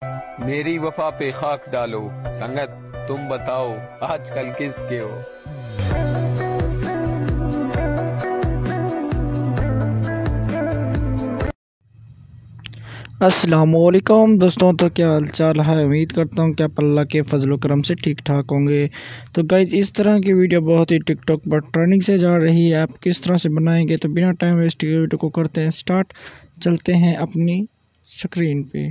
मेरी वफा पे खाक डालो, संगत तुम बताओ आजकल किसके हो। अस्सलामुअलैकुम दोस्तों, तो क्या हाल चाल है। उम्मीद करता हूँ कि आप अल्लाह के फजल करम से ठीक ठाक होंगे। तो गाइज, इस तरह की वीडियो बहुत ही टिकटॉक पर ट्रेंडिंग से जा रही है। आप किस तरह से बनाएंगे, तो बिना टाइम वेस्ट किए वीडियो को करते हैं स्टार्ट। चलते हैं अपनी स्क्रीन पे।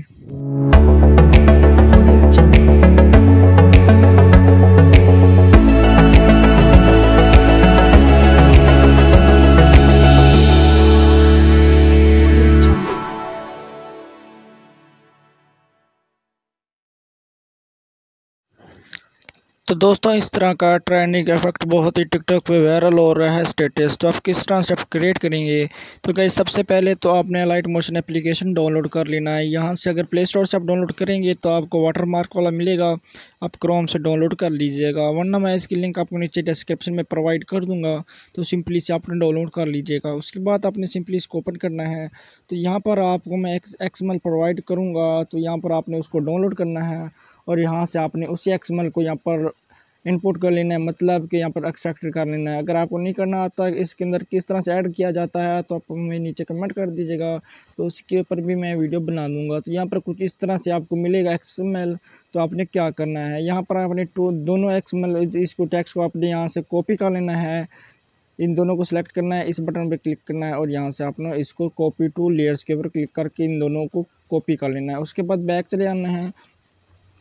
तो दोस्तों, इस तरह का ट्रेंडिंग इफेक्ट बहुत ही टिकटॉक पे वायरल हो रहा है स्टेटस। तो आप किस तरह से आप क्रिएट करेंगे, तो गाइस सबसे पहले तो आपने लाइट मोशन एप्लीकेशन डाउनलोड कर लेना है। यहाँ से अगर प्ले स्टोर से आप डाउनलोड करेंगे तो आपको वाटरमार्क वाला मिलेगा, आप क्रोम से डाउनलोड कर लीजिएगा, वरना मैं इसकी लिंक आपको नीचे डिस्क्रिप्शन में प्रोवाइड कर दूँगा। तो सिंपली से आपने डाउनलोड कर लीजिएगा। उसके बाद आपने सिंपली इसको ओपन करना है। तो यहाँ पर आपको मैं XML प्रोवाइड करूँगा, तो यहाँ पर आपने उसको डाउनलोड करना है और यहाँ से आपने उसी XML को यहाँ पर इनपुट कर लेना है, मतलब कि यहाँ पर एक्सट्रैक्ट कर लेना है। अगर आपको नहीं करना आता इसके अंदर किस तरह से ऐड किया जाता है, तो आप हमें नीचे कमेंट कर दीजिएगा, तो उसके ऊपर भी मैं वीडियो बना दूंगा। तो यहाँ पर कुछ इस तरह से आपको मिलेगा XML। तो आपने क्या करना है, यहाँ पर आपने दोनों XML इसको टेक्स्ट को आपने यहाँ से कॉपी कर लेना है। इन दोनों को सिलेक्ट करना है, इस बटन पर क्लिक करना है और यहाँ से आपने इसको कॉपी टू लेयर्स के ऊपर क्लिक करके इन दोनों को कॉपी कर लेना है। उसके बाद बैक चले आना है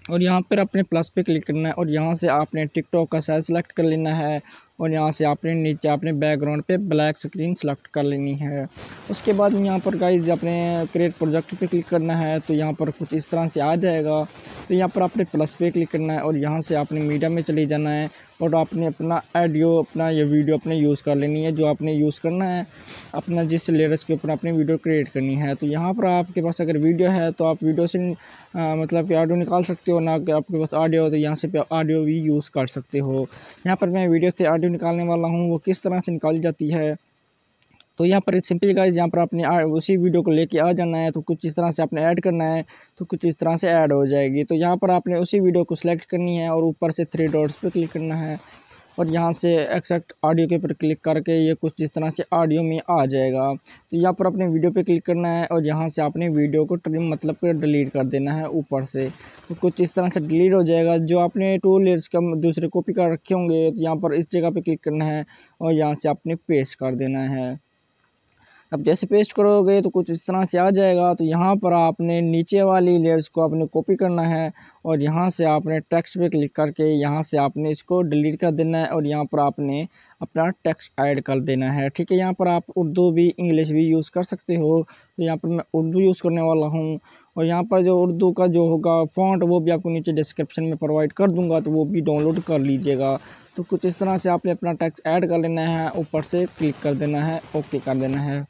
और यहाँ पर अपने प्लस पे क्लिक करना है और यहाँ से आपने टिकटॉक का साइज सेलेक्ट कर लेना है और यहाँ से आपने नीचे अपने बैकग्राउंड पे ब्लैक स्क्रीन सेलेक्ट कर लेनी है। उसके बाद यहाँ पर गाइज अपने क्रिएट प्रोजेक्ट पे क्लिक करना है। तो यहाँ पर कुछ इस तरह से आ जाएगा। तो यहाँ पर आपने प्लस पे क्लिक करना है और यहाँ से आपने मीडिया में चले जाना है और आपने अपना ऑडियो अपना ये वीडियो अपने यूज़ कर लेनी है, जो आपने यूज़ करना है अपना जिस लेयर्स के ऊपर अपनी वीडियो क्रिएट करनी है। तो यहाँ पर आपके पास अगर वीडियो है तो आप वीडियो से मतलब कि ऑडियो निकाल सकते हो, ना कि आपके पास ऑडियो हो तो यहाँ से ऑडियो भी यूज़ कर सकते हो। यहाँ पर मैं वीडियो से ऑडियो निकालने वाला हूँ, वो किस तरह से निकाली जाती है। तो यहाँ पर सिंपली गाइस यहाँ पर आपने उसी वीडियो को लेके आ जाना है। तो कुछ इस तरह से आपने ऐड करना है, तो कुछ इस तरह से ऐड हो जाएगी। तो यहाँ पर आपने उसी वीडियो को सिलेक्ट करनी है और ऊपर से 3 डॉट्स पे क्लिक करना है और यहाँ से एक्सेप्ट ऑडियो के ऊपर क्लिक करके ये कुछ इस तरह से ऑडियो में आ जाएगा। तो यहाँ पर अपने वीडियो पे क्लिक करना है और यहाँ से आपने वीडियो को ट्रिम मतलब कि डिलीट कर देना है ऊपर से। तो कुछ इस तरह से डिलीट हो जाएगा। जो आपने 2 लेयर्स का दूसरे कॉपी कर रखे होंगे, तो यहाँ पर इस जगह पे क्लिक करना है और यहाँ से आपने पेस्ट कर देना है। अब जैसे पेस्ट करोगे तो कुछ इस तरह से आ जाएगा। तो यहाँ पर आपने नीचे वाली लेयर्स को आपने कॉपी करना है और यहाँ से आपने टेक्स्ट पे क्लिक करके यहाँ से आपने इसको डिलीट कर देना है और यहाँ पर आपने अपना टेक्स्ट ऐड कर देना है। ठीक है, यहाँ पर आप उर्दू भी इंग्लिश भी यूज़ कर सकते हो। तो यहाँ पर मैं उर्दू यूज़ करने वाला हूँ और यहाँ पर जो उर्दू का जो होगा फ़ॉन्ट वो भी आपको नीचे डिस्क्रिप्शन में प्रोवाइड कर दूँगा, तो वो भी डाउनलोड कर लीजिएगा। तो कुछ इस तरह से आपने अपना टेक्स्ट ऐड कर लेना है, ऊपर से क्लिक कर देना है, ओके कर देना है।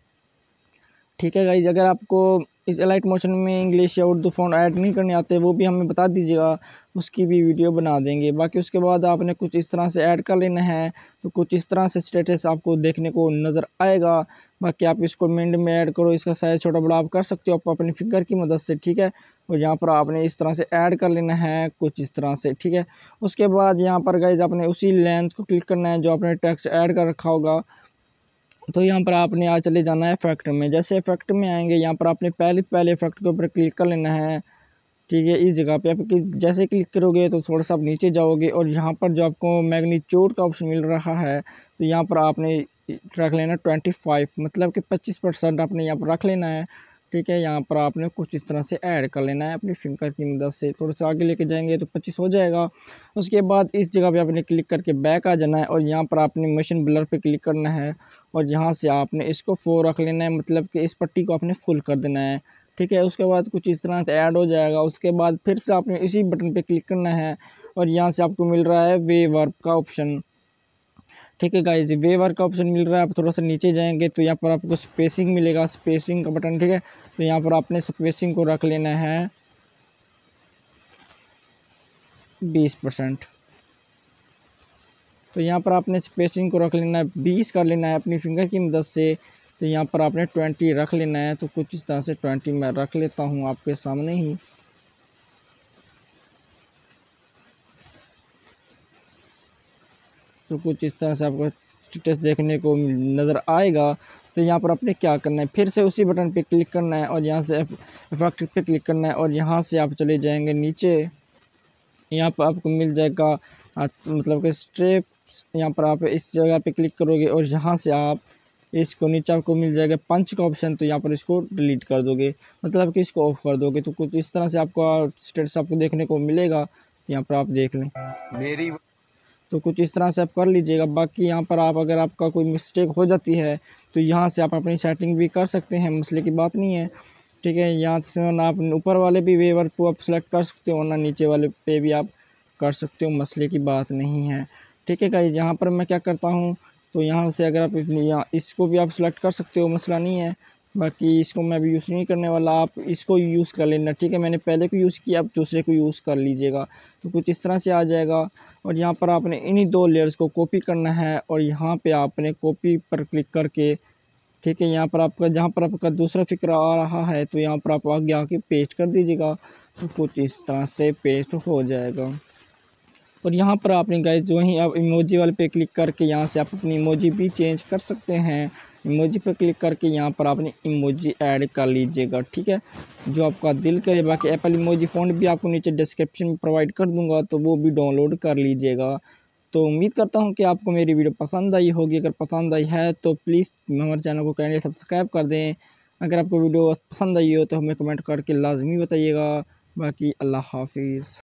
ठीक है गाइज, अगर आपको इस लाइट मोशन में इंग्लिश या उर्दू फ़ॉन्ट ऐड नहीं करने आते वो भी हमें बता दीजिएगा, उसकी भी वीडियो बना देंगे। बाकी उसके बाद आपने कुछ इस तरह से ऐड कर लेना है। तो कुछ इस तरह से स्टेटस आपको देखने को नज़र आएगा। बाकी आप इसको मिनट में ऐड करो, इसका साइज़ छोटा बड़ा आप कर सकते हो आप अपनी फिंगर की मदद से। ठीक है, और यहाँ पर आपने इस तरह से ऐड कर लेना है कुछ इस तरह से। ठीक है, उसके बाद यहाँ पर गाइज आपने उसी लेंथ को क्लिक करना है जो आपने टेक्स्ट ऐड कर रखा होगा। तो यहाँ पर आपने आज चले जाना है इफेक्ट में। जैसे इफेक्ट में आएंगे यहाँ पर आपने पहले इफेक्ट के ऊपर क्लिक कर लेना है। ठीक है, इस जगह पे आप जैसे क्लिक करोगे तो थोड़ा सा आप नीचे जाओगे और यहाँ पर जो आपको मैग्नीट्यूड का ऑप्शन मिल रहा है, तो यहाँ पर आपने रख लेना 25, मतलब कि 25% आपने यहाँ पर रख लेना है। ठीक है, यहाँ पर आपने कुछ इस तरह से ऐड कर लेना है अपनी फिंगर की मदद से। थोड़ा सा आगे लेके जाएंगे तो 25 हो जाएगा। उसके बाद इस जगह पे आपने क्लिक करके बैक आ जाना है और यहाँ पर आपने मशीन ब्लर पे क्लिक करना है और यहाँ से आपने इसको 4 रख लेना है, मतलब कि इस पट्टी को आपने फुल कर देना है। ठीक है, उसके बाद कुछ इस तरह से ऐड हो जाएगा। उसके बाद फिर से आपने इसी बटन पे क्लिक करना है और यहाँ से आपको मिल रहा है वे वर्क का ऑप्शन। ठीक है गाइस, वे वर्क का ऑप्शन मिल रहा है। आप थोड़ा सा नीचे जाएंगे तो यहाँ पर आपको स्पेसिंग मिलेगा, स्पेसिंग का बटन। ठीक है, तो यहाँ पर आपने स्पेसिंग को रख लेना है 20%। तो यहाँ पर आपने स्पेसिंग को रख लेना है 20 कर लेना है अपनी फिंगर की मदद से। तो यहाँ पर आपने 20 रख लेना है। तो कुछ इस तरह से 20 मैं रख लेता हूँ आपके सामने ही। तो कुछ इस तरह से आपको स्टेटस देखने को नज़र आएगा। तो यहाँ पर आपने क्या करना है, फिर से उसी बटन पे क्लिक करना है और यहाँ से इफेक्ट पे क्लिक करना है और यहाँ से आप चले जाएंगे नीचे। यहाँ पर आपको मिल जाएगा मतलब कि स्ट्रेप। यहाँ पर आप इस जगह पे क्लिक करोगे और यहाँ से आप इसको नीचे आपको मिल जाएगा पंच का ऑप्शन, तो यहाँ पर इसको डिलीट कर दोगे, मतलब कि इसको ऑफ कर दोगे। तो कुछ इस तरह से आपका स्टेटस आपको देखने को मिलेगा। तो यहाँ पर आप देख लें, मेरी तो कुछ इस तरह से आप कर लीजिएगा। बाकी यहाँ पर आप अगर आपका कोई मिस्टेक हो जाती है तो यहाँ से आप अपनी सेटिंग भी कर सकते हैं, मसले की बात नहीं है, ठीक है। यहाँ से ना आप ऊपर वाले भी वेवर को आप सेलेक्ट कर सकते हो, ना नीचे वाले पे भी आप कर सकते हो, मसले की बात नहीं है, ठीक है गाइस। यहाँ पर मैं क्या करता हूँ, तो यहाँ से अगर आप यहाँ इसको भी आप सेलेक्ट कर सकते हो, मसला नहीं है। बाकी इसको मैं भी यूज़ नहीं करने वाला, आप इसको यूज़ कर लेना, ठीक है। मैंने पहले को यूज़ किया, आप दूसरे को यूज़ कर लीजिएगा। तो कुछ इस तरह से आ जाएगा और यहाँ पर आपने इन्हीं दो लेयर्स को कॉपी करना है और यहाँ पे आपने कॉपी पर क्लिक करके, ठीक है, यहाँ पर आपका जहाँ पर आपका दूसरा फिक्र आ रहा है तो यहाँ पर आप आगे आके पेस्ट कर दीजिएगा। तो कुछ इस तरह से पेस्ट हो जाएगा। और यहाँ पर आपने गाइस जो ही आप इमोजी वाले पे क्लिक करके यहाँ से आप अपनी इमोजी भी चेंज कर सकते हैं। इमोजी पे क्लिक करके यहाँ पर आपने इमोजी ऐड कर लीजिएगा, ठीक है, जो आपका दिल करे। बाकी एप्पल इमोजी फ़ॉन्ट भी आपको नीचे डिस्क्रिप्शन में प्रोवाइड कर दूंगा, तो वो भी डाउनलोड कर लीजिएगा। तो उम्मीद करता हूँ कि आपको मेरी वीडियो पसंद आई होगी। अगर पसंद आई है तो प्लीज़ हमारे चैनल को काइंडली सब्सक्राइब कर दें। अगर आपको वीडियो पसंद आई हो तो हमें कमेंट करके लाजमी बताइएगा। बाकी अल्लाह हाफिज़।